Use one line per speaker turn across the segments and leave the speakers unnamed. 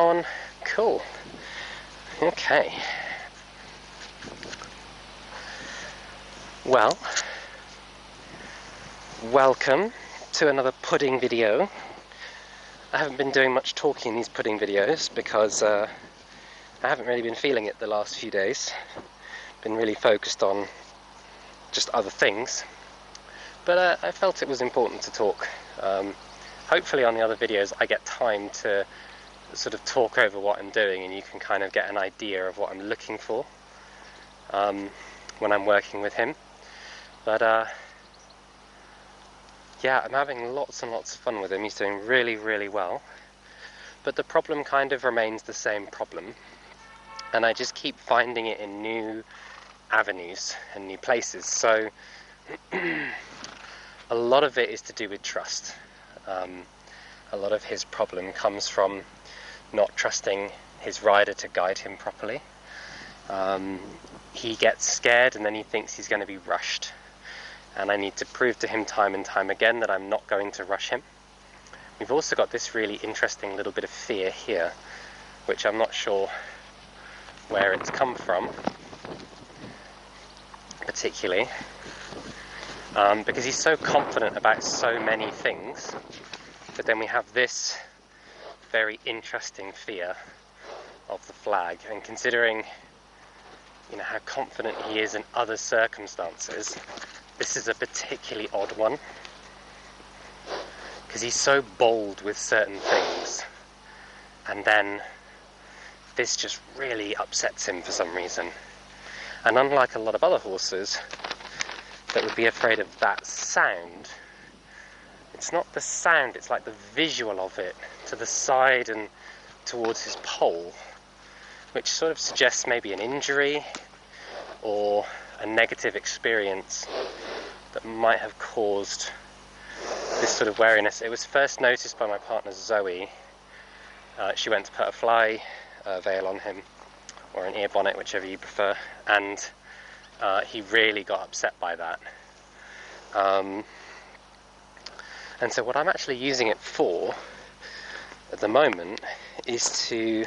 on. Cool. Okay. Well, welcome to another pudding video. I haven't been doing much talking in these pudding videos because I haven't really been feeling it the last few days. Been really focused on just other things. But I felt it was important to talk. Hopefully on the other videos I get time to sort of talk over what I'm doing and you can kind of get an idea of what I'm looking for when I'm working with him. But yeah, I'm having lots and lots of fun with him. He's doing really, really well. But the problem kind of remains the same problem. And I just keep finding it in new avenues and new places. So a lot of it is to do with trust. A lot of his problem comes from not trusting his rider to guide him properly. He gets scared and then he thinks he's going to be rushed. And I need to prove to him time and time again that I'm not going to rush him. We've also got this really interesting little bit of fear here, which I'm not sure where it's come from, particularly, because he's so confident about so many things, but then we have this very interesting fear of the flag, and considering how confident he is in other circumstances, this is a particularly odd one, because he's so bold with certain things, and then this just really upsets him for some reason. And unlike a lot of other horses that would be afraid of that sound, it's not the sound, it's like the visual of it to the side and towards his pole, which sort of suggests maybe an injury or a negative experience that might have caused this sort of wariness. It was first noticed by my partner Zoe. She went to put a fly veil on him, or an ear bonnet, whichever you prefer, and he really got upset by that. And so what I'm actually using it for at the moment is to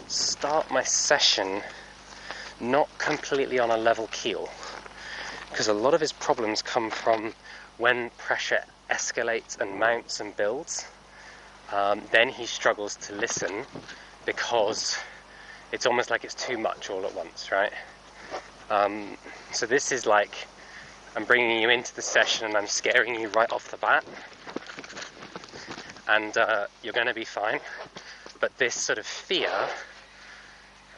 start my session not completely on a level keel, because a lot of his problems come from when pressure escalates and mounts and builds. Then he struggles to listen because it's almost like it's too much all at once, right? So this is like I'm bringing you into the session and I'm scaring you right off the bat, and you're going to be fine. But this sort of fear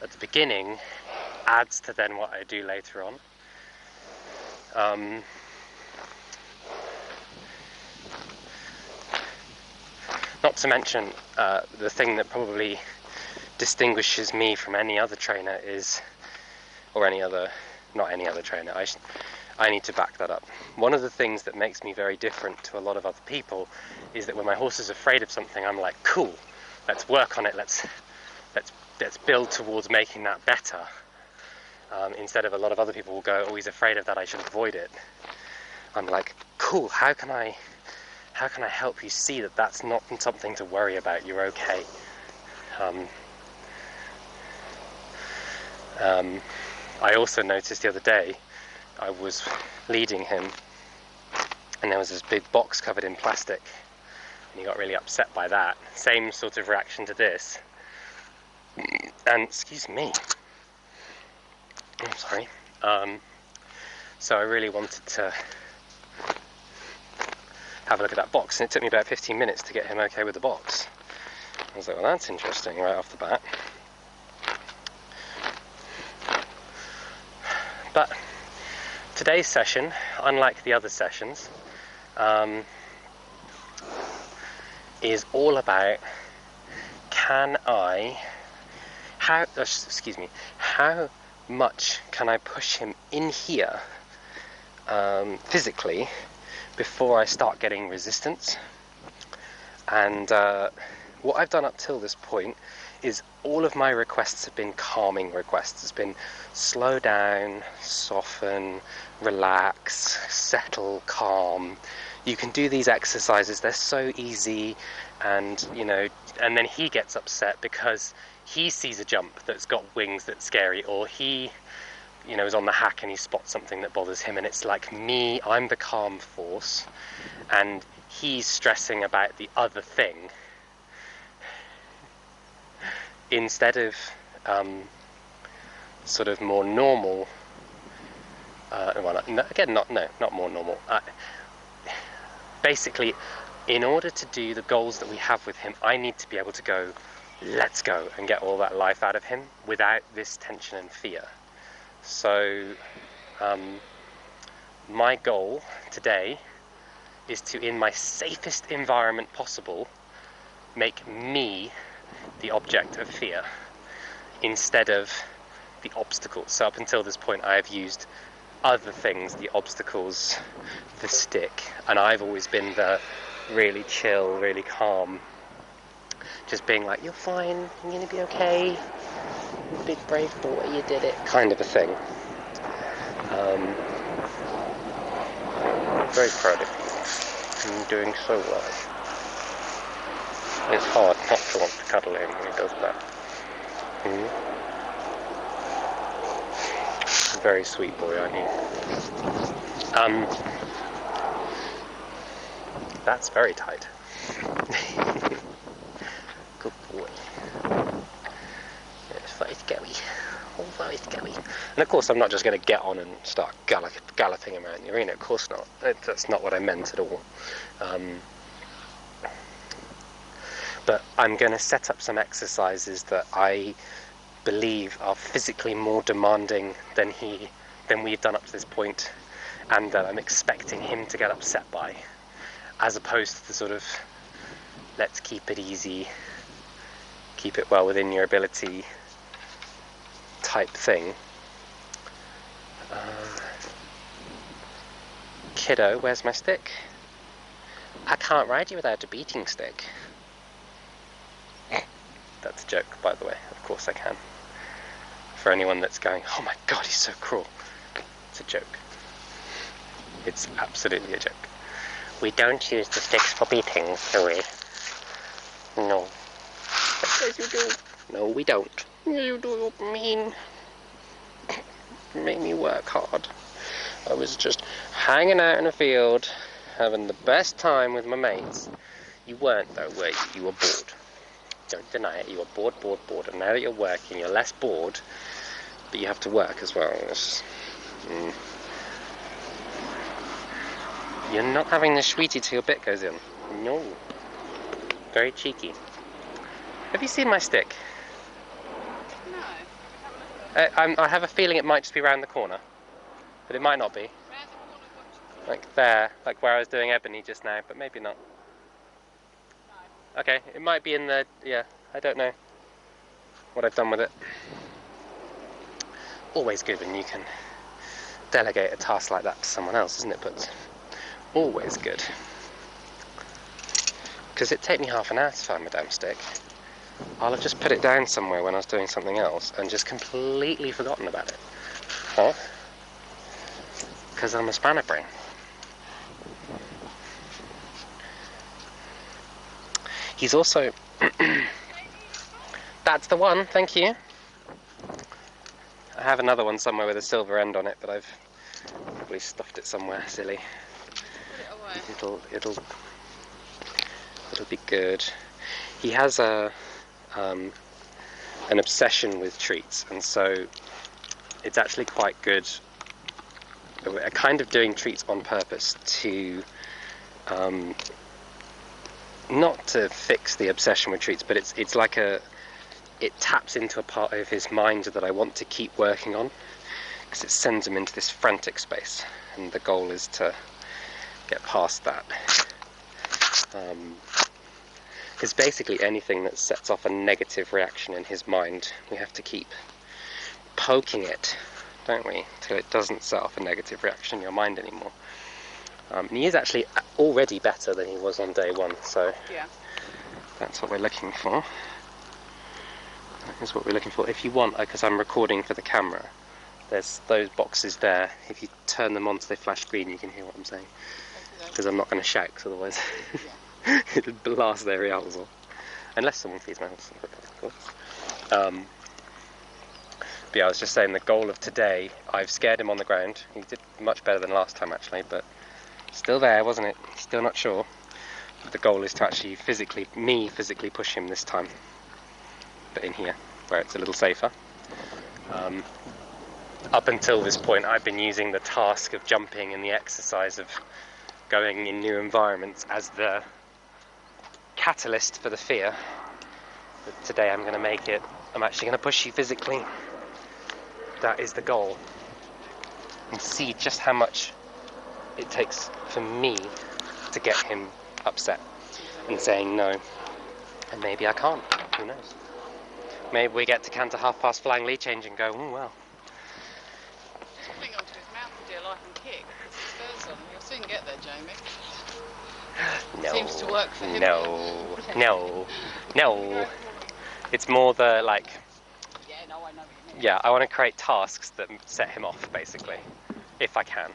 at the beginning adds to then what I do later on. Not to mention the thing that probably distinguishes me from any other trainer is, or not any other trainer, I need to back that up. One of the things that makes me very different to a lot of other people is that when my horse is afraid of something, I'm like, cool, let's work on it, let's build towards making that better. Instead of a lot of other people will go, oh, he's afraid of that, I should avoid it. I'm like, cool, how can I help you see that that's not something to worry about, you're okay. I also noticed the other day, I was leading him and there was this big box covered in plastic and he got really upset by that. Same sort of reaction to this. And, excuse me, I'm sorry. So I really wanted to have a look at that box, and it took me about 15 minutes to get him okay with the box. I was like, well, that's interesting right off the bat. But today's session, unlike the other sessions, is all about how much can I push him in here physically before I start getting resistance. And what I've done up till this point is all of my requests have been calming requests. It's been slow down, soften, relax, settle, calm, you can do these exercises, they're so easy, and you know, and then he gets upset because he sees a jump that's got wings that's scary, or he, you know, is on the hack and he spots something that bothers him, and it's like me, I'm the calm force, and he's stressing about the other thing, instead of sort of more normal, well, no, again, not more normal. Basically, in order to do the goals that we have with him, I need to be able to go, let's go, and get all that life out of him without this tension and fear. So, my goal today is to, in my safest environment possible, make me the object of fear instead of the obstacles. So up until this point, I have used other things, the obstacles, the stick, and I've always been the really chill, really calm, just being like, you're fine, you're gonna be okay, you big brave boy, you did it, kind of a thing. Very proud of you, you're doing so well. It's hard not to want to cuddle him when he does that. Very sweet boy, aren't you? That's very tight. Good boy. It's very scary. Oh, very scary. And of course, I'm not just going to get on and start galloping around the arena. Of course not. That's not what I meant at all. But I'm going to set up some exercises that I believe are physically more demanding than we've done up to this point, and that I'm expecting him to get upset by, as opposed to the sort of let's keep it easy, keep it well within your ability type thing. Kiddo, where's my stick? I can't ride you without a beating stick. That's a joke, by the way. Of course I can. For anyone that's going, oh my god, he's so cruel. It's a joke. It's absolutely a joke. We don't use the sticks for beatings, do we? No. Yes, you do. No, we don't. You do, you're mean. You make me work hard. I was just hanging out in a field, having the best time with my mates. You weren't, though, were you? You were bored. Don't deny it. You were bored. And now that you're working, you're less bored, but you have to work as well. You're not having the sweetie till your bit goes in. No. Very cheeky. Have you seen my stick? No. I have a feeling it might just be around the corner, but it might not be. Like there, like where I was doing ebony just now, but maybe not. Okay, it might be in the, yeah, I don't know what I've done with it. Always good when you can delegate a task like that to someone else, isn't it? But always good. Because it'd take me half an hour to find my damn stick. I'll have just put it down somewhere when I was doing something else and just completely forgotten about it. Huh? Because I'm a spanner brain. He's also... That's the one, thank you. I have another one somewhere with a silver end on it, but I've probably stuffed it somewhere silly. Put it away. It'll be good. He has an obsession with treats, and so it's actually quite good. We're kind of doing treats on purpose to not to fix the obsession with treats, but it's like it taps into a part of his mind that I want to keep working on, because it sends him into this frantic space, and the goal is to get past that. Because basically anything that sets off a negative reaction in his mind, we have to keep poking it, don't we, till it doesn't set off a negative reaction in your mind anymore. And he is actually already better than he was on day one, so yeah, that's what we're looking for. That's what we're looking for. If you want, because I'm recording for the camera, there's those boxes there. If you turn them on so they flash green, you can hear what I'm saying. because I'm not going to shout, because otherwise it'll blast their ears off. Unless someone feeds my horse, of course. But yeah, I was just saying the goal of today, I've scared him on the ground. He did much better than last time actually, but still there, wasn't it? Still not sure. But the goal is to actually physically push him this time. But in here, where it's a little safer. Up until this point, I've been using the task of jumping and the exercise of going in new environments as the catalyst for the fear. But today I'm going to make it, I'm actually going to push you physically. That is the goal. And see just how much it takes for me to get him upset and saying no. And maybe I can't, who knows. Maybe we get to canter half past flying lead change and go, oh well.
Cling onto his mouth for dear life and kick. Put his spurs on. You'll soon get there, Jamie.
No.
Seems to work for him.
No. It's more the like.
Yeah, no, I know what you mean.
Yeah, I want to create tasks that set him off, basically, if I can.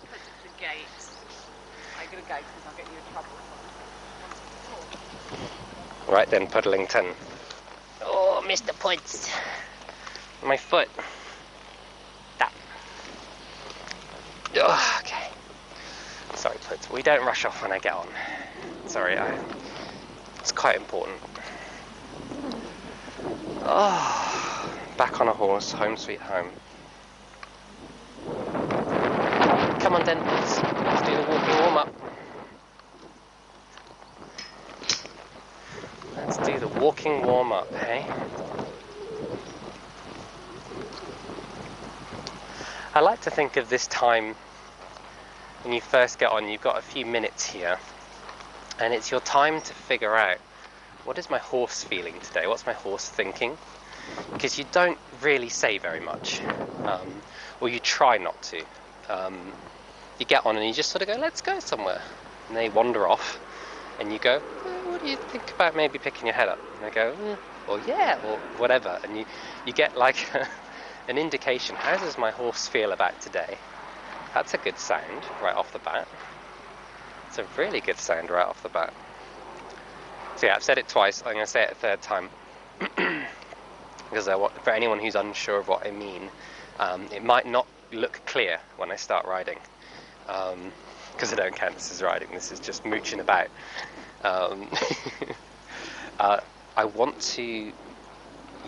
Put it to the gate. I get a gate because I'll get you in trouble.
Right then, Puddlington. Oh, Mr. Puds. My foot. That. Oh, okay. Sorry, Puds. We don't rush off when I get on. Sorry, it's quite important. Oh, back on a horse, home sweet home. Come on then, Puds. Let's do the walking warm-up. Let's do the walking warm-up, hey? I like to think of this time when you first get on, you've got a few minutes here, and it's your time to figure out, what is my horse feeling today? What's my horse thinking? Because you don't really say very much, or you try not to. You get on and you just sort of go, let's go somewhere. And they wander off, and you go, what do you think about maybe picking your head up? And they go, or yeah, or whatever. And you get like an indication, how does my horse feel about today? That's a good sound right off the bat. It's a really good sound right off the bat. So yeah, I've said it twice, I'm going to say it a third time. Because for anyone who's unsure of what I mean, it might not look clear when I start riding. Because I don't count this as riding, this is just mooching about. I want to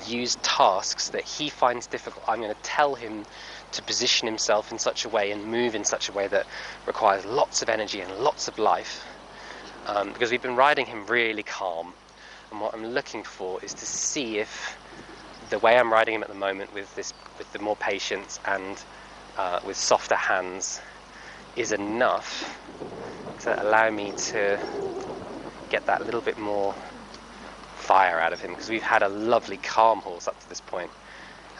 use tasks that he finds difficult. I'm going to tell him to position himself in such a way and move in such a way that requires lots of energy and lots of life. Because we've been riding him really calm, and what I'm looking for is to see if the way I'm riding him at the moment with the more patience and with softer hands is enough to allow me to get that little bit more fire out of him, because we've had a lovely calm horse up to this point,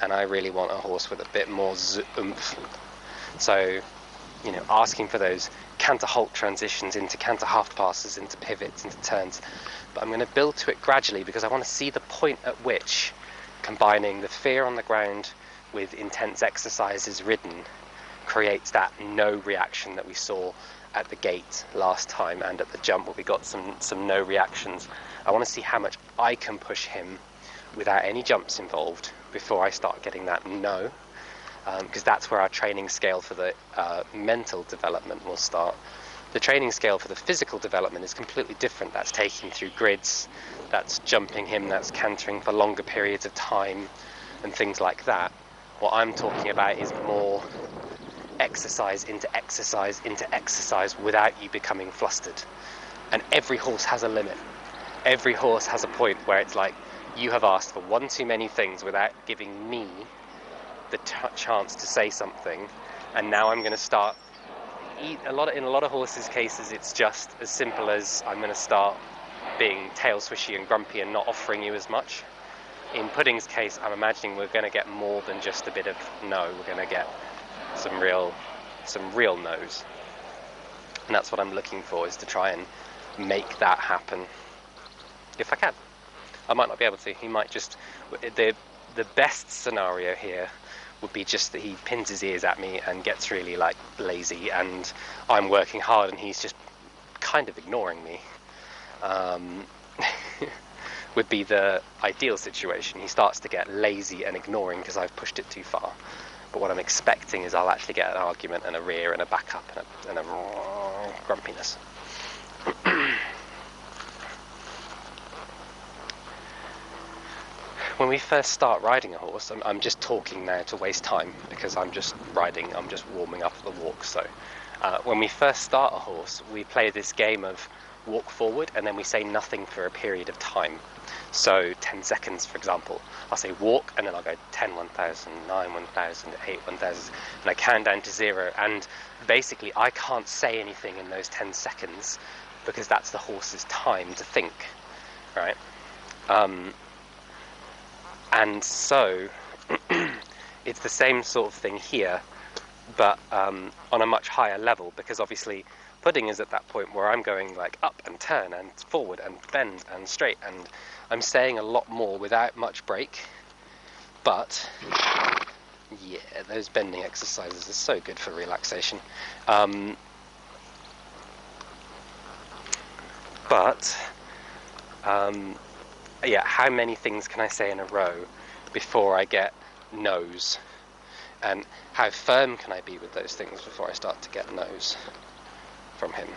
and I really want a horse with a bit more oomph. So, you know, asking for those canter halt transitions into canter half passes, into pivots, into turns, but I'm going to build to it gradually, because I want to see the point at which combining the fear on the ground with intense exercises ridden creates that no reaction that we saw at the gate last time and at the jump where we got some no reactions. I want to see how much I can push him without any jumps involved before I start getting that no, because that's where our training scale for the mental development will start. The training scale for the physical development is completely different. That's taking through grids, that's jumping him, that's cantering for longer periods of time and things like that. What I'm talking about is more exercise into exercise into exercise without you becoming flustered. And every horse has a limit. Every horse has a point where it's like, you have asked for one too many things without giving me the chance to say something, and now I'm going to start in a lot of horses' cases it's just as simple as I'm going to start being tail swishy and grumpy and not offering you as much. In Pudding's case, I'm imagining we're going to get more than just a bit of no. We're going to get some real no's, and that's what I'm looking for, is to try and make that happen if I can. I might not be able to. He might just, the best scenario here would be just that he pins his ears at me and gets really like lazy, and I'm working hard and he's just kind of ignoring me. Would be the ideal situation. He starts to get lazy and ignoring because I've pushed it too far. But what I'm expecting is I'll actually get an argument and a rear and a backup and a grumpiness. When we first start riding a horse, I'm just talking now to waste time because I'm just riding, I'm just warming up the walk. So when we first start a horse, we play this game of walk forward and then we say nothing for a period of time. So 10 seconds, for example, I'll say walk and then I'll go 10, 1,000, 9, 1,000, 8, 1,000, and I count down to 0. And basically I can't say anything in those 10 seconds because that's the horse's time to think, right? And so it's the same sort of thing here, but on a much higher level, because obviously pudding is at that point where I'm going like up and turn and forward and bend and straight, and I'm saying a lot more without much break. But yeah, those bending exercises are so good for relaxation. Yeah, how many things can I say in a row before I get no's? And how firm can I be with those things before I start to get no's from him?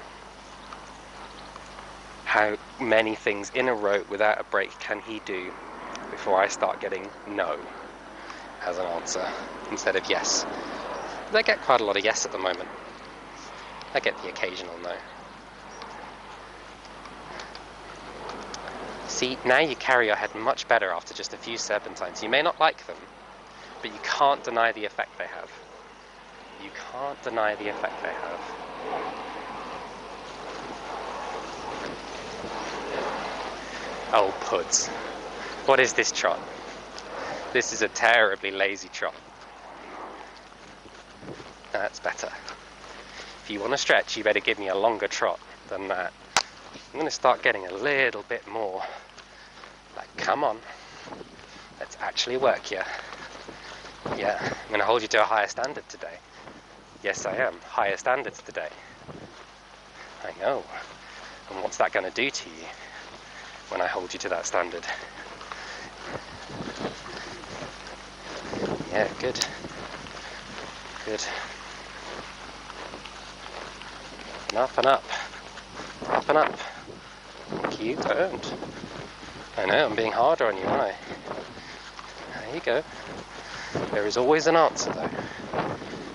How many things in a row without a break can he do before I start getting no as an answer instead of yes? I get quite a lot of yes at the moment. I get the occasional no. See, now you carry your head much better after just a few serpentines. You may not like them, but you can't deny the effect they have. You can't deny the effect they have. Oh, puds. What is this trot? This is a terribly lazy trot. That's better. If you want to stretch, you better give me a longer trot than that. I'm going to start getting a little bit more like, come on, let's actually work here. Yeah, I'm going to hold you to a higher standard today. Yes, I am. Higher standards today. I know. And what's that going to do to you when I hold you to that standard? Yeah, good. Good. And up and up. Up and up. Thank you, don't. I know, I'm being harder on you, aren't I? There you go. There is always an answer, though.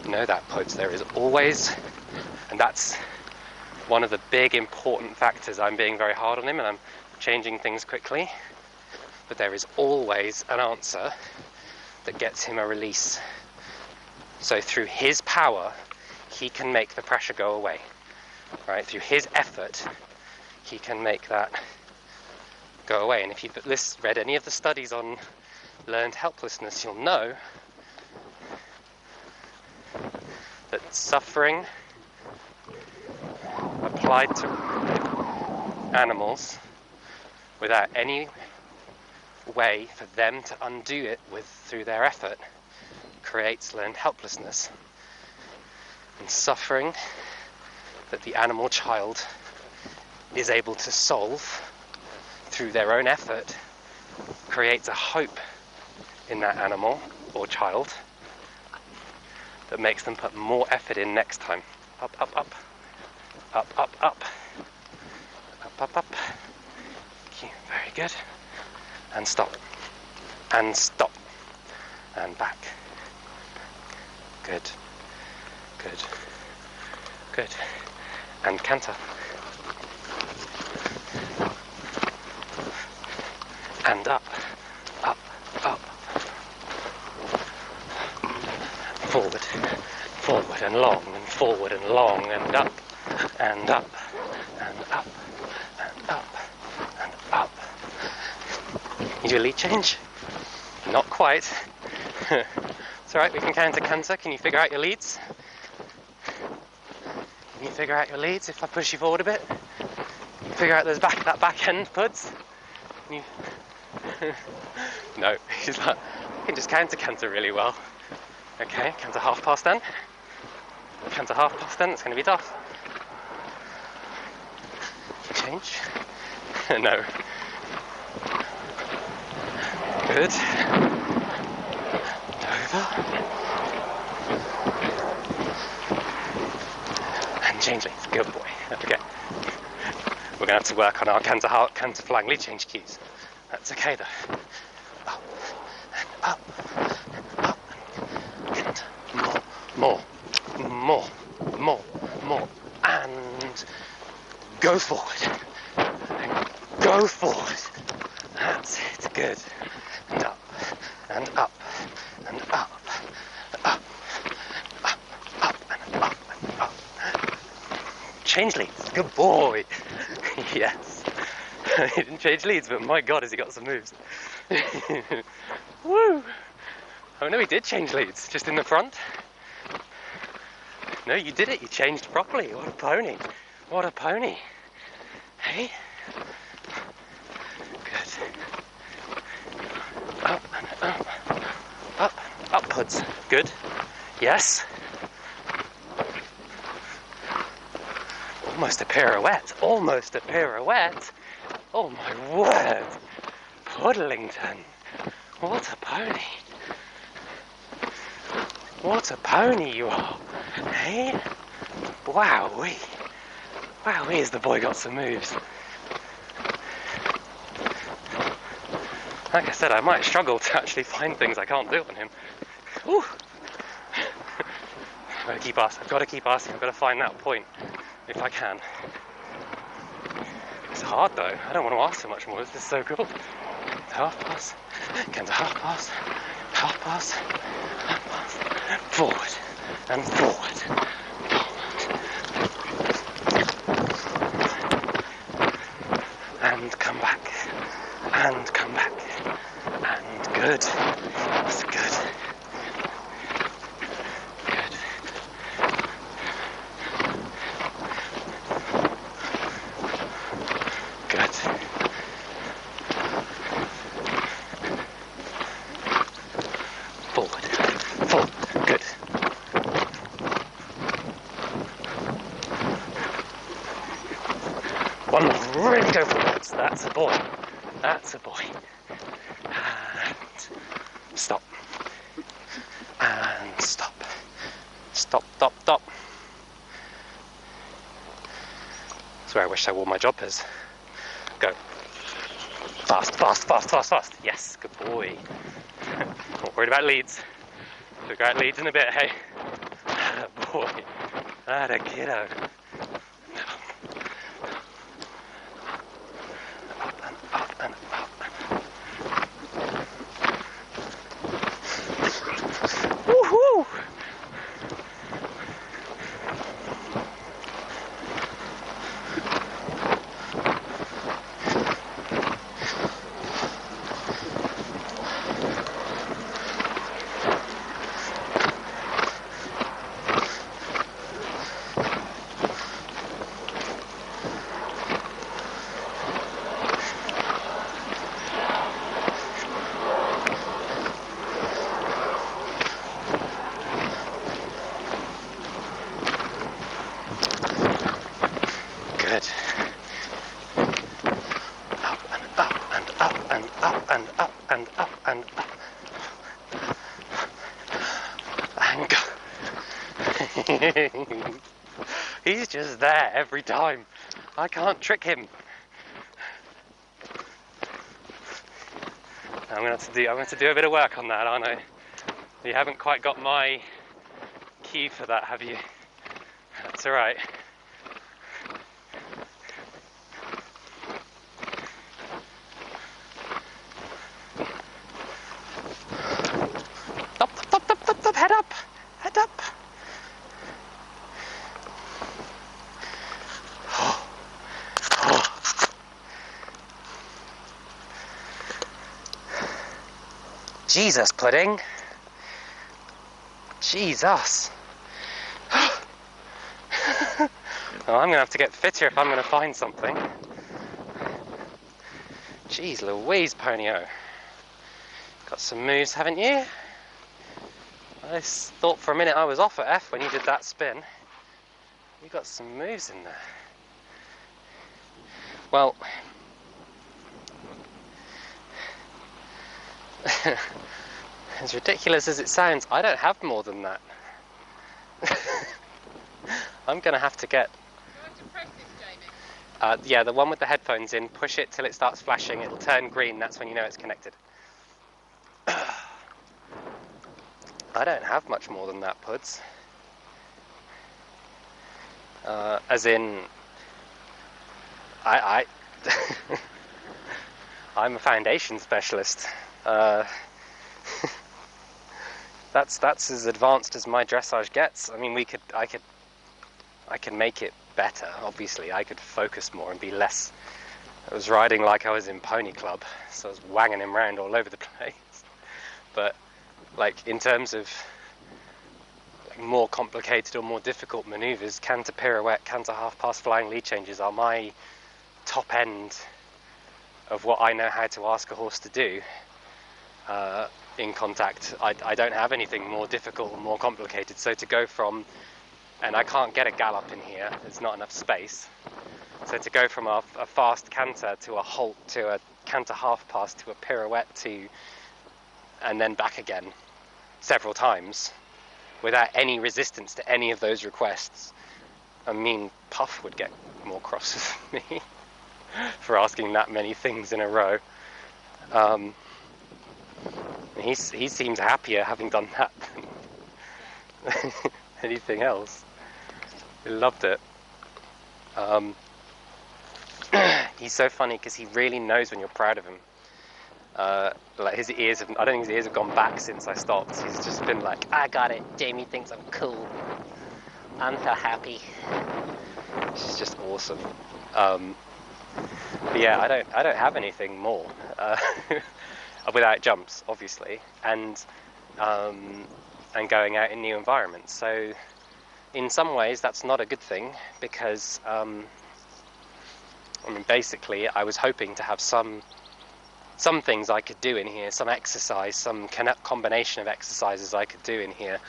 You know that, puds. There is always, and that's one of the big important factors. I'm being very hard on him and I'm changing things quickly, but there is always an answer that gets him a release. So through his power, he can make the pressure go away, right? Through his effort, he can make that go away. And if you've read any of the studies on learned helplessness, you'll know that suffering applied to animals without any way for them to undo it through their effort creates learned helplessness. And suffering that the animal child is able to solve through their own effort creates a hope in that animal or child that makes them put more effort in next time. Up, up, up. Up, up, up. Up, up, up. Okay, very good. And stop. And stop. And back. Good. Good. Good. And canter. And up. Up. Up. Forward. Forward and long and forward and long and up. And up. And up. And up. And up. You do a lead change? Not quite. It's alright, we can counter canter. Can you figure out your leads? Can you figure out your leads if I push you forward a bit? Can you figure out that back end, puds? Can you... No, he's like, I can just counter canter really well. Okay, count to half past then. Count to half past then, it's going to be tough. Change. No. Good. Over. And change leads. Good boy. Okay. We're going to have to work on our canter flying lead change cues. That's okay though. Up and up, up and more, and go forward. And go forward. That's it. Good. And up and up and up, up, up, up and up and up. Change leads. Good boy. Yes. He didn't change leads, but my God, has he got some moves. Woo! Oh no, he did change leads, just in the front. No, you did it. You changed properly. What a pony. What a pony. Hey? Good. Up and up. Up. Upwards. Good. Yes. Almost a pirouette. Almost a pirouette. Oh my word. Puddlington. What a pony. What a pony you are. Hey? Wowee. Wowee, has the boy got some moves. Like I said, I might struggle to actually find things I can't do on him. Ooh. I've got to keep asking. I've got to find that point if I can. It's hard though. I don't want to ask so much more. This is so cool. Half pass. Comes a half pass. Half pass. Half pass. Forward and forward. And come back. And come back. And good. That's good. Really go forwards. That's a boy. That's a boy. And stop. And stop. Stop, stop, stop. That's where I wish I wore my jobbers. Go. Fast, fast, fast, fast, fast. Yes, good boy. Not worried about leads. Figure out leads in a bit, hey? Atta boy. Atta kiddo. Woohoo! Good. Up and up and up and up and up and up and up. And go. He's just there every time. I can't trick him. I'm gonna have to do a bit of work on that, aren't I? You haven't quite got my key for that, have you? That's alright. Stop, head up, head up. Jesus, Pudding. Jesus. Well, I'm going to have to get fitter if I'm going to find something. Jeez Louise, Ponyo. Got some moves, haven't you? I thought for a minute I was off at F when you did that spin. You got some moves in there. Well, as ridiculous as it sounds, I don't have more than that. I'm gonna have to get...
Do you have to press this, Jamie?
yeah, the one with the headphones in, push it till it starts flashing, it'll turn green, that's when you know it's connected. I don't have much more than that, Puds. As in... I I'm a foundation specialist. That's as advanced as my dressage gets. I mean, I could make it better. Obviously, I could focus more and be less. I was riding like I was in Pony Club, so I was wanging him around all over the place. But like in terms of like more complicated or more difficult maneuvers, canter pirouette, canter half pass, flying lead changes are my top end of what I know how to ask a horse to do in contact. I don't have anything more difficult or more complicated. So to go from, and I can't get a gallop in here, there's not enough space. So to go from a fast canter to a halt to a canter half pass to a pirouette to, and then back again several times without any resistance to any of those requests, I mean, Puff would get more cross with me for asking that many things in a row. He seems happier having done that than anything else. He loved it. He's so funny because he really knows when you're proud of him. Like his ears have, I don't think his ears have gone back since I stopped. He's just been like, I got it, Jamie thinks I'm cool. I'm so happy. She's just awesome. But yeah, I don't have anything more without jumps, obviously, and going out in new environments. So in some ways, that's not a good thing because I mean, basically, I was hoping to have some things I could do in here, some exercise, some combination of exercises I could do in here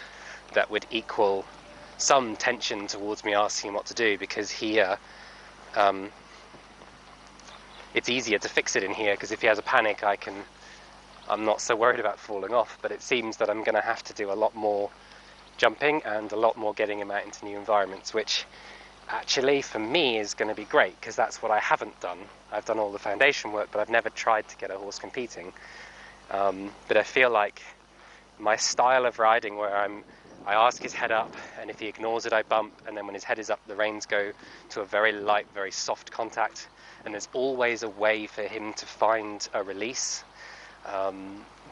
that would equal some tension towards me asking him what to do, because here it's easier to fix it in here, because if he has a panic I'm not so worried about falling off. But it seems that I'm going to have to do a lot more jumping and a lot more getting him out into new environments, which actually for me is going to be great, because that's what I haven't done. I've done all the foundation work, but I've never tried to get a horse competing. But I feel like my style of riding, where I ask his head up, and if he ignores it I bump, and then when his head is up the reins go to a very light, very soft contact, and there's always a way for him to find a release.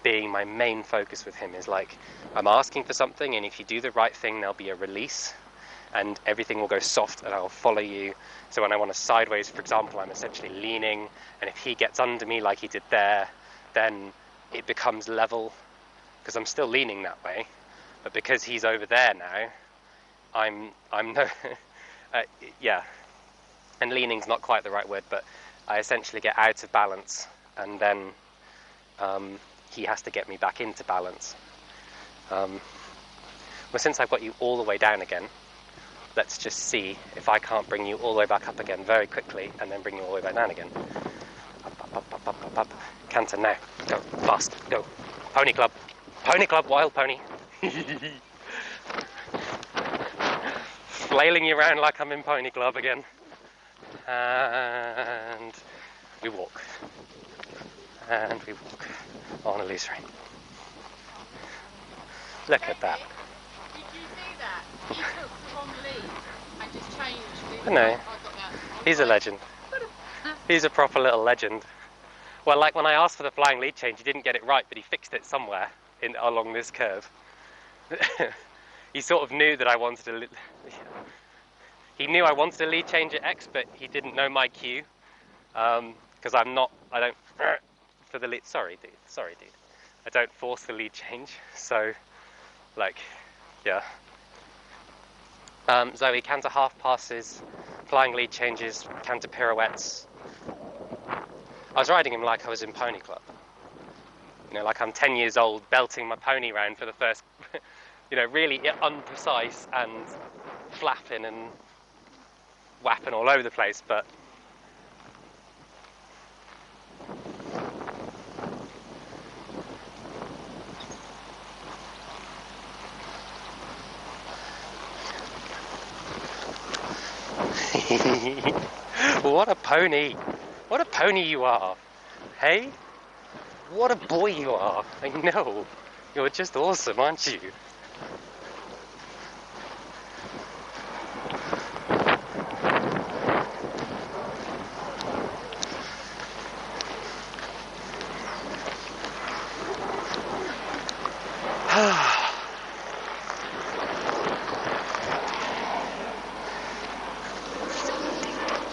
Being my main focus with him is like, I'm asking for something, and if you do the right thing there'll be a release and everything will go soft and I'll follow you. So when I want to sideways, for example, I'm essentially leaning, and if he gets under me like he did there, then it becomes level, because I'm still leaning that way. But because he's over there now, I'm no yeah, and leaning's not quite the right word, but I essentially get out of balance, and then he has to get me back into balance. Well, since I've got you all the way down again, let's just see if I can't bring you all the way back up again very quickly, and then bring you all the way back down again. Up. Canter now. Go, fast, go. Pony Club. Pony Club, wild pony. Flailing you around like I'm in Pony Club again. And we walk. And we walk on a loose rein. Look at that.
Did you see that? He took the wrong lead and just changed.
I know. He's a legend. He's a proper little legend. Well, like when I asked for the flying lead change, he didn't get it right, but he fixed it somewhere along this curve. He sort of knew that I wanted to... He knew I wanted a lead change at X, but he didn't know my cue. Because I don't... For the lead... Sorry, dude. I don't force the lead change, so... Like, yeah. Zoe, canter half passes, flying lead changes, canter pirouettes. I was riding him like I was in Pony Club. You know, like I'm 10 years old, belting my pony around for the first you know, really unprecise and flapping and whapping all over the place, but what a pony! What a pony you are! Hey? What a boy you are! I know! You're just awesome, aren't you?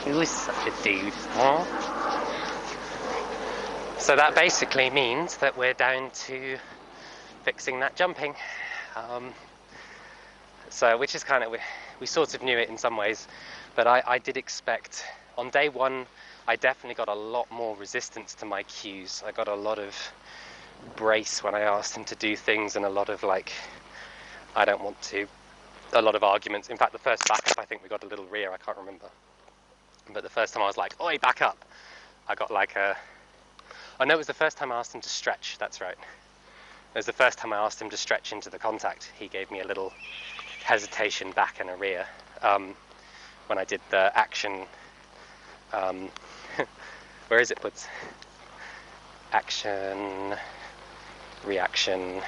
Who's such a dude, huh? So that basically means that we're down to fixing that jumping. So, which is kind of, we sort of knew it in some ways, but I did expect, on day one, I definitely got a lot more resistance to my cues. I got a lot of brace when I asked him to do things, and a lot of like, I don't want to, a lot of arguments. In fact, the first backup, I think we got a little rear, I can't remember. But the first time I was like, oi, back up, I got like a, oh no, it was the first time I asked him to stretch, that's right. It was the first time I asked him to stretch into the contact. He gave me a little hesitation back and a rear. When I did the action, where is it, Buds? Action, reaction.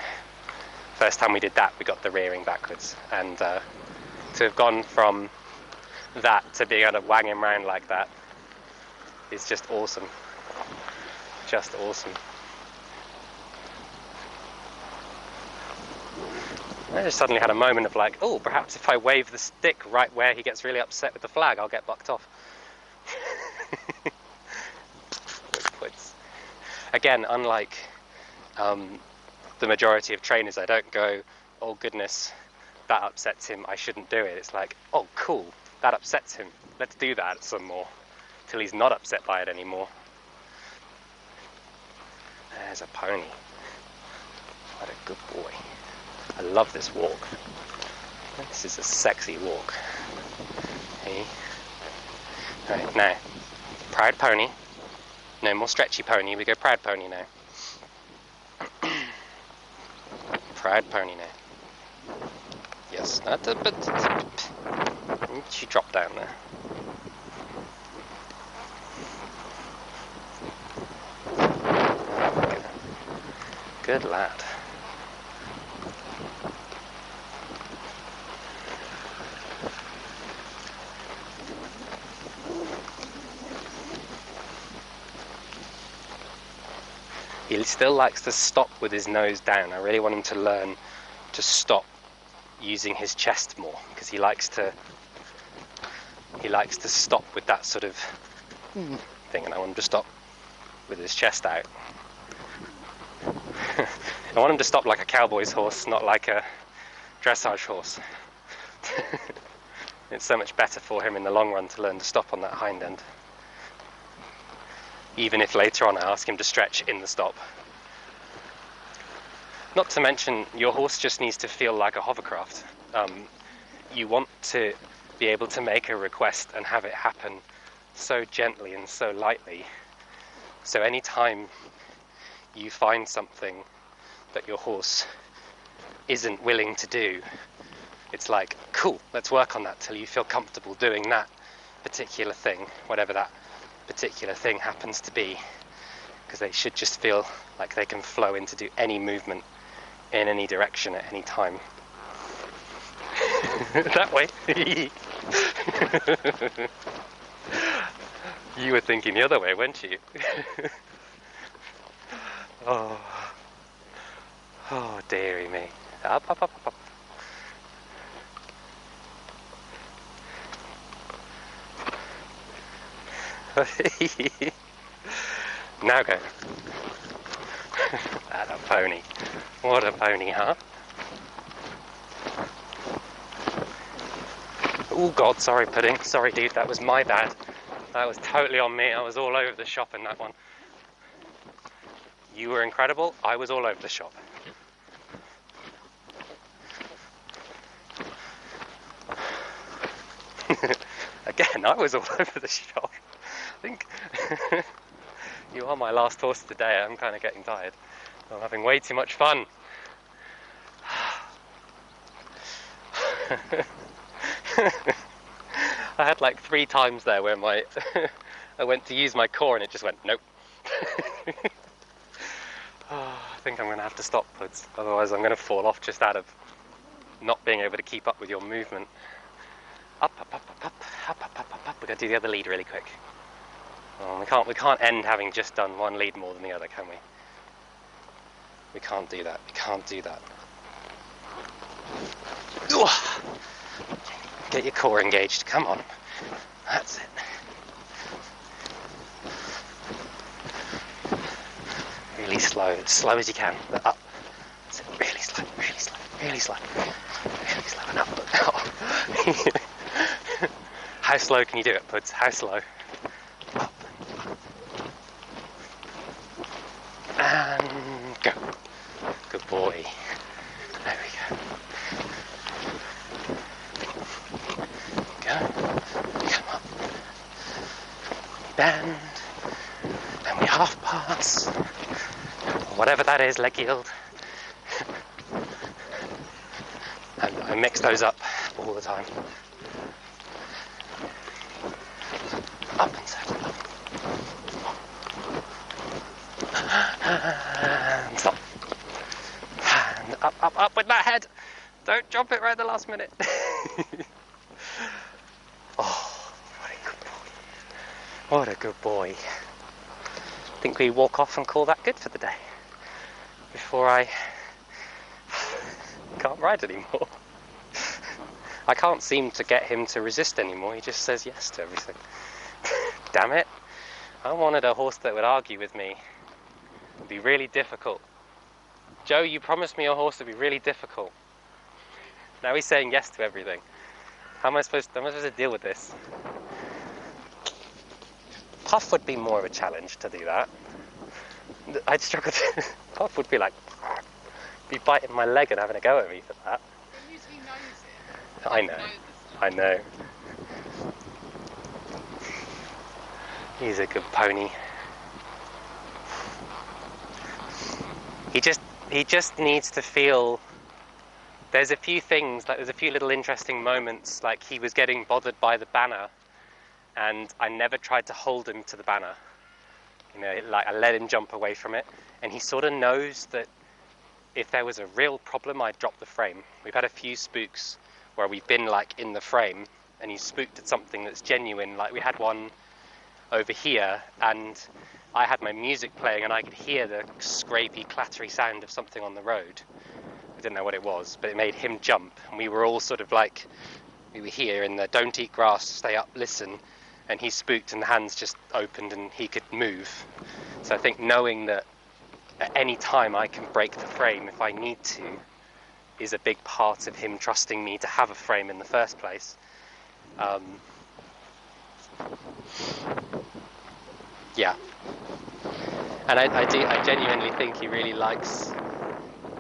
First time we did that, we got the rearing backwards. And to have gone from that to being able to wang him around like that is just awesome. Just awesome. I just suddenly had a moment of like, oh, perhaps if I wave the stick right where he gets really upset with the flag, I'll get bucked off. Again, unlike the majority of trainers, I don't go, oh goodness, that upsets him, I shouldn't do it. It's like, oh cool, that upsets him, let's do that some more, till he's not upset by it anymore. There's a pony. What a good boy. I love this walk. This is a sexy walk. Hey. Right, now, proud pony. No more stretchy pony, we go proud pony now. Proud pony now. Yes, she dropped down there. Good lad. He still likes to stop with his nose down. I really want him to learn to stop using his chest more, because he likes to stop with that sort of thing, and I want him to stop with his chest out. I want him to stop like a cowboy's horse, not like a dressage horse. It's so much better for him in the long run to learn to stop on that hind end. Even if later on I ask him to stretch in the stop. Not to mention, your horse just needs to feel like a hovercraft. You want to be able to make a request and have it happen so gently and so lightly. So anytime you find something that your horse isn't willing to do, it's like, cool, let's work on that till you feel comfortable doing that particular thing, whatever that particular thing happens to be, because they should just feel like they can flow into do any movement in any direction at any time. That way. You were thinking the other way, weren't you? Oh dearie me. Up, up, up, up, up. Now go. That a pony. What a pony, huh? Oh God, sorry Pudding. Sorry dude, that was my bad. That was totally on me. I was all over the shop in that one. You were incredible. I was all over the shop. I was all over the shop. I think you are my last horse of the day. I'm kind of getting tired. I'm having way too much fun. I had like 3 times there where my I went to use my core and it just went nope. I think I'm going to have to stop, Puds. Otherwise I'm going to fall off just out of not being able to keep up with your movement. Up, up, up, up, up, up, up, up, up, up. We're going to do the other lead really quick. Oh, we can't end having just done one lead more than the other, can we? We can't do that. We can't do that. Get your core engaged. Come on. That's it. Really slow. As slow as you can. Up. That's it. Really slow. Really slow. Really slow. Really slow. And up. Oh. How slow can you do it, Puds? How slow? Up. And go. Good boy. There we go. Go. Come up. Bend. Then we half pass. Whatever that is, leg yield. And I mix those up all the time. Up and settle. And stop. And up, up, up with that head. Don't drop it right at the last minute. Oh, what a good boy. What a good boy. I think we walk off and call that good for the day. Before I can't ride anymore. I can't seem to get him to resist anymore. He just says yes to everything. Damn it. I wanted a horse that would argue with me. It'd be really difficult. Joe, you promised me a horse would be really difficult. Now he's saying yes to everything. How am I supposed to deal with this? Puff would be more of a challenge to do that. I'd struggle to... Puff would be like... be biting my leg and having a go at me for that.
He usually knows it.
I know. I know. He's a good pony. He just needs to feel... There's a few things, like there's a few little interesting moments, like he was getting bothered by the banner and I never tried to hold him to the banner. You know, like I let him jump away from it, and he sort of knows that if there was a real problem, I'd drop the frame. We've had a few spooks where we've been like in the frame and he's spooked at something that's genuine. Like we had one over here and I had my music playing and I could hear the scrapey, clattery sound of something on the road. I didn't know what it was, but it made him jump, and we were all sort of like, we were here in the don't eat grass, stay up, listen, and he spooked and the hands just opened and he could move. So I think knowing that at any time I can break the frame if I need to is a big part of him trusting me to have a frame in the first place. Yeah. And I genuinely think he really likes,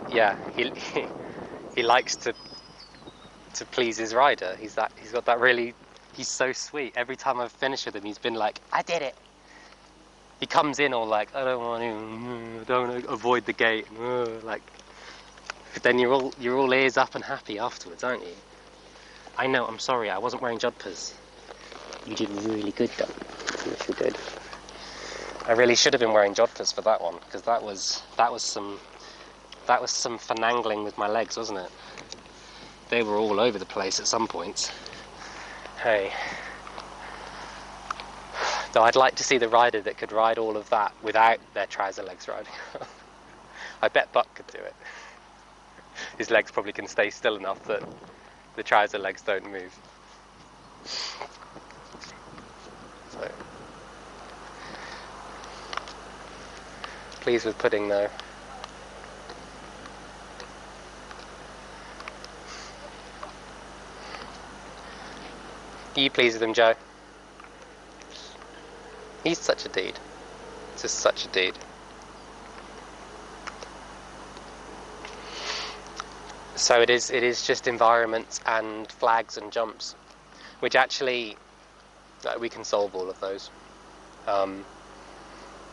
yeah, he likes to please his rider. He's got that really, he's so sweet. Every time I've finished with him, he's been like, I did it. He comes in all like, I don't want to, don't avoid the gate, like. But then you're all ears up and happy afterwards, aren't you? I know. I'm sorry. I wasn't wearing jodhpurs. You did really good, though. Yes, you did. I really should have been wearing jodhpurs for that one, because that was some finagling with my legs, wasn't it? They were all over the place at some points. Hey. Though I'd like to see the rider that could ride all of that without their trouser legs riding. I bet Buck could do it. His legs probably can stay still enough that the trouser legs don't move. So, pleased with Pudding though. Are you pleased with him, Joe? He's such a dude. Just such a dude. So it is just environments and flags and jumps, which actually we can solve all of those.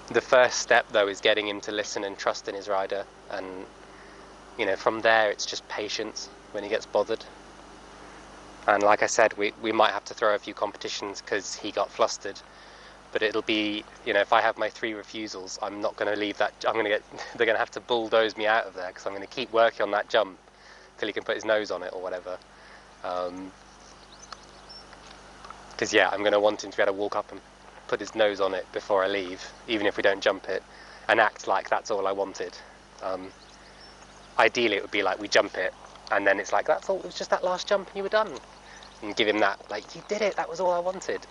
The first step though is getting him to listen and trust in his rider, and you know, from there it's just patience when he gets bothered. And like I said, we might have to throw a few competitions because he got flustered, but it'll be, you know, if I have my 3 refusals, I'm not going to leave that. They're going to have to bulldoze me out of there, because I'm going to keep working on that jump till he can put his nose on it or whatever. Because yeah, I'm going to want him to be able to walk up and put his nose on it before I leave, even if we don't jump it, and act like that's all I wanted. Ideally it would be like we jump it and then it's like, that's all, it was just that last jump and you were done, and give him that, like, you did it, that was all I wanted.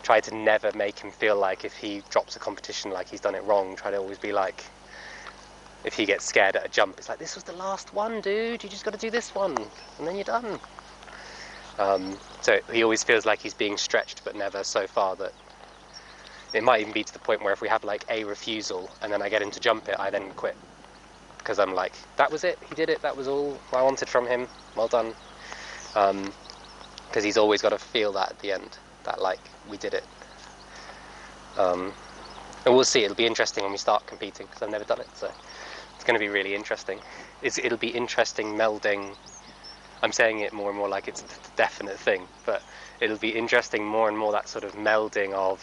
Try to never make him feel like if he drops a competition like he's done it wrong. Try to always be like, if he gets scared at a jump, it's like, this was the last one, dude, you just got to do this one and then you're done. So he always feels like he's being stretched, but never so far that it might even be to the point where if we have like a refusal and then I get him to jump it, I then quit, because I'm like, that was it, he did it, that was all I wanted from him, well done. Because he's always got to feel that at the end, that like, we did it. And we'll see, it'll be interesting when we start competing, because I've never done it, so it's going to be really interesting. It'll be interesting melding, I'm saying it more and more like it's a definite thing, but it'll be interesting more and more that sort of melding of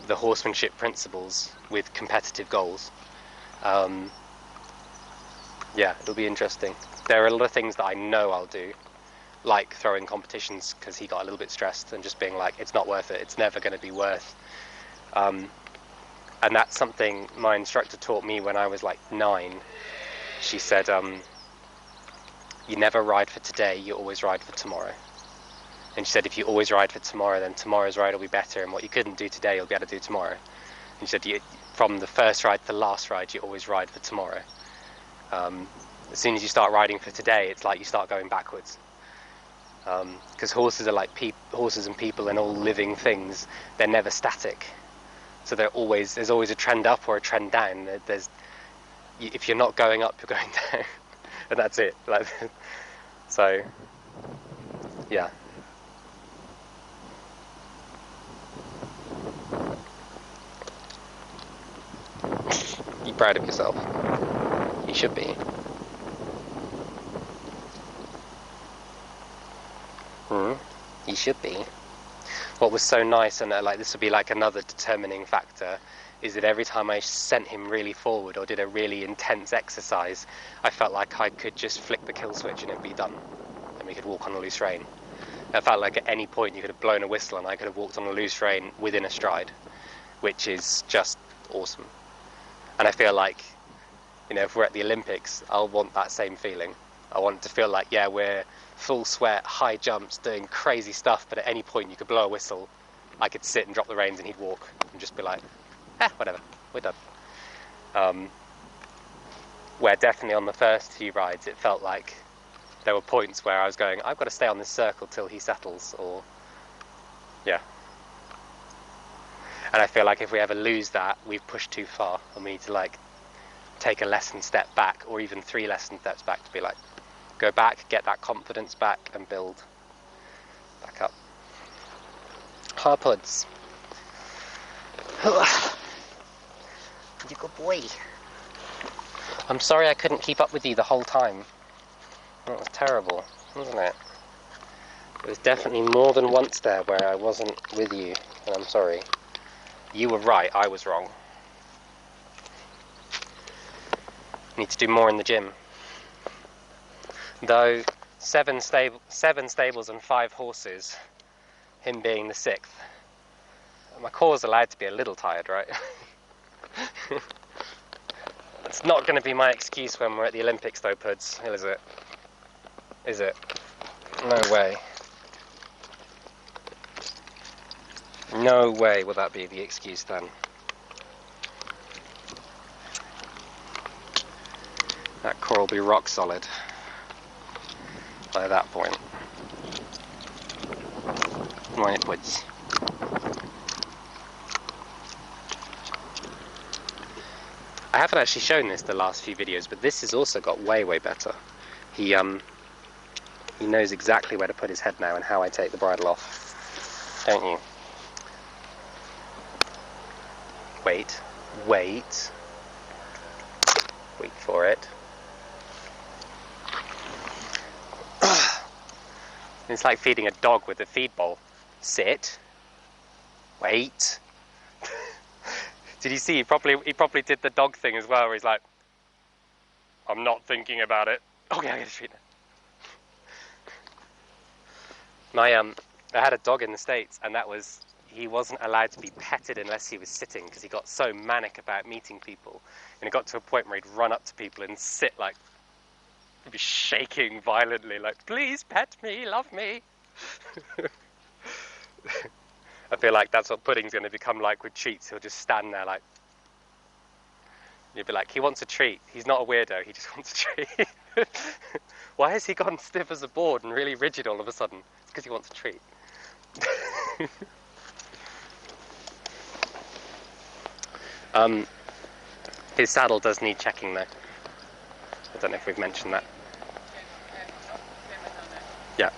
the horsemanship principles with competitive goals. Yeah, it'll be interesting. There are a lot of things that I know I'll do, like throwing competitions because he got a little bit stressed and just being like, it's not worth it, it's never going to be worth. And that's something my instructor taught me when I was like 9. She said, you never ride for today, you always ride for tomorrow. And she said, if you always ride for tomorrow, then tomorrow's ride will be better, and what you couldn't do today, you'll be able to do tomorrow. And she said, from the first ride to the last ride, you always ride for tomorrow. As soon as you start riding for today, it's like you start going backwards. Because horses are like horses and people and all living things, they're never static. So there's always a trend up or a trend down. If you're not going up, you're going down. And that's it. Like, so, yeah. You proud of yourself? You should be. You should be. What was so nice, and like this would be like another determining factor, is that every time I sent him really forward or did a really intense exercise, I felt like I could just flick the kill switch and it'd be done, and we could walk on a loose rein. I felt like at any point you could have blown a whistle and I could have walked on a loose rein within a stride, which is just awesome. And I feel like, you know, if we're at the Olympics, I'll want that same feeling. I want it to feel like, yeah, we're full sweat, high jumps, doing crazy stuff, but at any point you could blow a whistle, I could sit and drop the reins and he'd walk and just be like, whatever, we're done. Where definitely on the first few rides it felt like there were points where I was going, I've got to stay on this circle till he settles, or yeah. And I feel like if we ever lose that, we've pushed too far, and we need to like take a lesson step back, or even 3 lesson steps back, to be like, go back, get that confidence back, and build back up. Harpods. You good boy. I'm sorry I couldn't keep up with you the whole time. That was terrible, wasn't it? It was definitely more than once there where I wasn't with you, and I'm sorry. You were right, I was wrong. Need to do more in the gym. Though 7 stables and 5 horses, him being the 6th, my core's allowed to be a little tired, right? It's not going to be my excuse when we're at the Olympics though, Puds, is it? Is it? No way. No way will that be the excuse then. That core will be rock solid by that point. Right, Puds. I haven't actually shown this the last few videos, but this has also got way better. He knows exactly where to put his head now and how I take the bridle off. don't you? Wait. Wait for it. It's like feeding a dog with a feed bowl. Sit. Wait. Did you see? He probably did the dog thing as well, where he's like, I'm not thinking about it. Okay, I gotta treat it. I had a dog in the States, and he wasn't allowed to be petted unless he was sitting, because he got so manic about meeting people, and it got to a point where he'd run up to people and sit like, he'd be shaking violently, like, please pet me, love me. I feel like that's what Pudding's going to become like with treats. He'll just stand there like, you'll be like, he wants a treat. He's not a weirdo, he just wants a treat. Why has he gone stiff as a board and really rigid all of a sudden? It's because he wants a treat. His saddle does need checking though. I don't know if we've mentioned that. Yeah.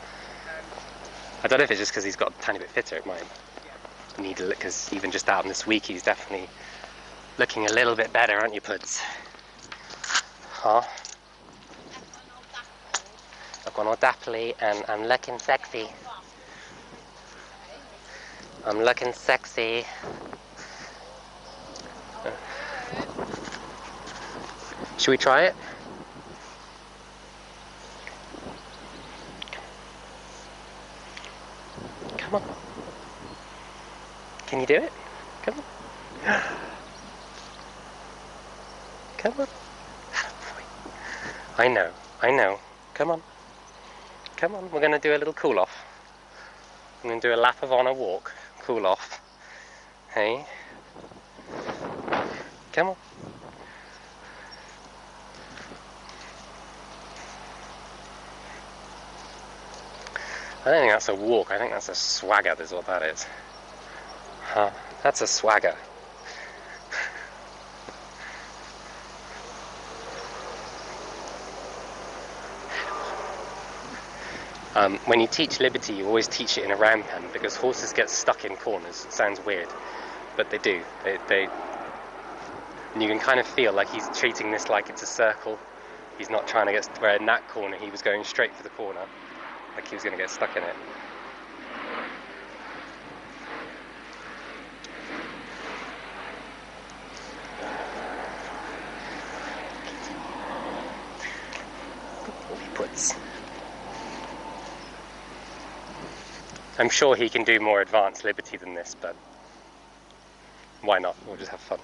I don't know if it's just because he's got a tiny bit fitter. It might need a look, because even just out in this week, he's definitely looking a little bit better, aren't you, Puds? Huh? I've gone all dapperly and I'm looking sexy. I'm looking sexy. Should we try it? Come on. Can you do it? Come on. Come on. I know. Come on. Come on, we're going to do a little cool off. I'm going to do a lap of honour walk. Cool off. Hey. Come on. I don't think that's a walk, I think that's a swagger, is what that is. Huh? That's a swagger. When you teach Liberty, you always teach it in a round pen, because horses get stuck in corners. It sounds weird, but they do. And you can kind of feel like he's treating this like it's a circle. He's not trying to get, where in that corner he was going straight for the corner, like he was going to get stuck in it. I'm sure he can do more advanced Liberty than this, but why not? We'll just have fun.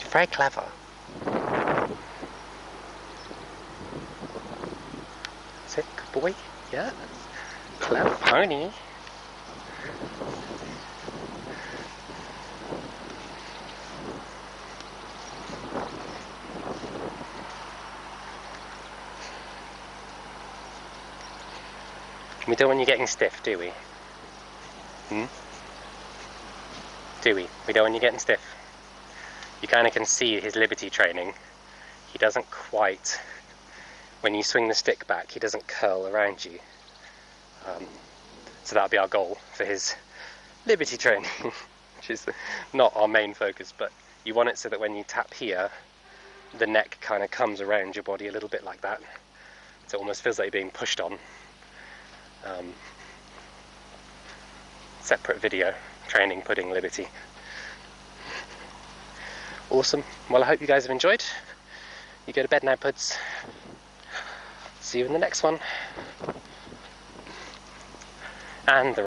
You're very clever. Sit, good boy. Yeah. Clever pony. We don't want you getting stiff, do we? Do we? We don't want you getting stiff. You kind of can see his Liberty training. He doesn't quite, when you swing the stick back, he doesn't curl around you. So that'll be our goal for his Liberty training, which is not our main focus, but you want it so that when you tap here, the neck kind of comes around your body a little bit like that. So it almost feels like you're being pushed on. Separate video, training Pudding Liberty. Awesome. Well, I hope you guys have enjoyed. You go to bed now, Puds. See you in the next one. And the